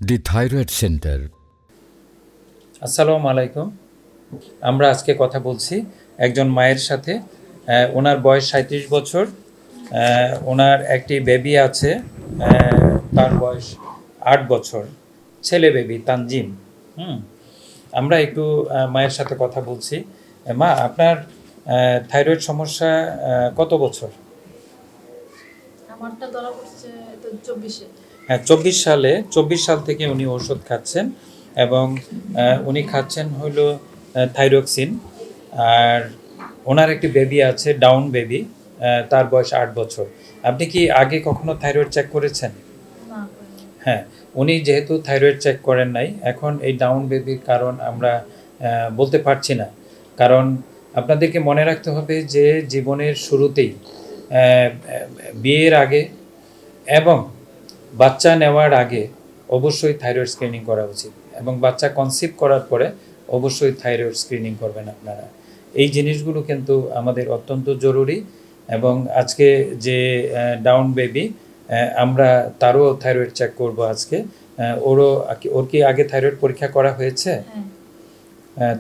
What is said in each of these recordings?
দি thyroid centre. আসসালামু আলাইকুম। আমরা আজকে কথা বলছি একজন মায়ের সাথে। ওনার বয়স 37 বছর। ওনার একটি বেবি আছে, তার বয়স 8 বছর, ছেলে বেবি তানজিম। আমরা একটু মায়ের সাথে কথা বলছি। মা, আপনার থাইরয়েড সমস্যা কত বছর? আমারটা ধরা পড়ছে তো 24-এ। হ্যাঁ, 24 সাল থেকে উনি ওষুধ খাচ্ছেন এবং উনি খাচ্ছেন হলো থাইরক্সিন। আর ওনার একটি বেবি আছে, ডাউন বেবি, তার বয়স 8 বছর। আপনি কি আগে কখনো থাইরয়েড চেক করেছেন? না করিনি। হ্যাঁ, উনি যেহেতু থাইরয়েড চেক করেন নাই, এখন এই ডাউন বেবির কারণ আমরা বলতে পারছি না। কারণ আপনাদেরকে মনে রাখতে হবে যে জীবনের শুরুতেই, বিয়ের আগে এবং বাচ্চা নেওয়ার আগে অবশ্যই থাইরয়েড স্ক্রিনিং করা উচিত, এবং বাচ্চা কনসিভ করার পরে অবশ্যই থাইরয়েড স্ক্রিনিং করবেন আপনারা। এই জিনিসগুলো কিন্তু আমাদের অত্যন্ত জরুরি। এবং আজকে যে ডাউন বেবি, আমরা তারও থাইরয়েড চেক করব আজকে। ওর কি আগে থাইরয়েড পরীক্ষা করা হয়েছে?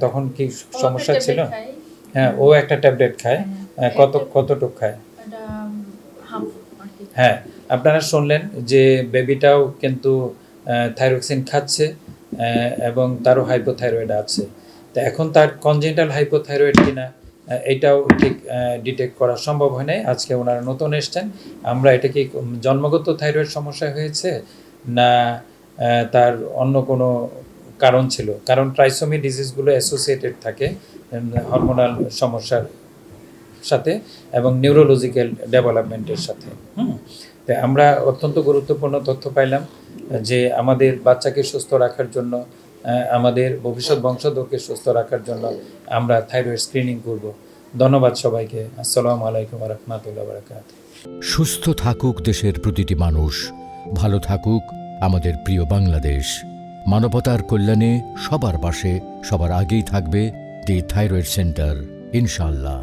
তখন কি সমস্যা ছিল? হ্যাঁ, ও একটা ট্যাবলেট খায়। কতটুক খায়? হ্যাঁ, আপনারা শুনলেন যে বেবিটাও কিন্তু থাইরক্সিন খাচ্ছে, এবং তারও হাইপোথাইরয়েড আছে। তো এখন তার কনজেনিটাল হাইপোথাইরয়েড কিনা এটাও ঠিক ডিটেক্ট করা সম্ভব হয় নাই। আজকে ওনারা নতুন এসছেন। আমরা এটা কি জন্মগত থাইরয়েড সমস্যা হয়েছে, না তার অন্য কোনো কারণ ছিল? কারণ ট্রাইসোমি ডিজিজগুলো অ্যাসোসিয়েটেড থাকে হরমোনাল সমস্যার সাথে এবং নিউরোলজিক্যাল ডেভেলপমেন্টের সাথে। তাই আমরা অত্যন্ত গুরুত্বপূর্ণ তথ্য পাইলাম যে আমাদের বাচ্চাকে সুস্থ রাখার জন্য, আমাদের ভবিষ্যৎ বংশধরকে সুস্থ রাখার জন্য আমরা থাইরয়েড স্ক্রিনিং করব। ধন্যবাদ সবাইকে। আসসালামু আলাইকুম ওয়া রাহমাতুল্লাহি ওয়া বারাকাতুহু। সুস্থ থাকুক দেশের প্রতিটি মানুষ, ভালো থাকুক আমাদের প্রিয় বাংলাদেশ। মানবতার কল্যাণে সবার পাশে, সবার আগেই থাকবে দি থাইরয়েড সেন্টার, ইনশাআল্লাহ।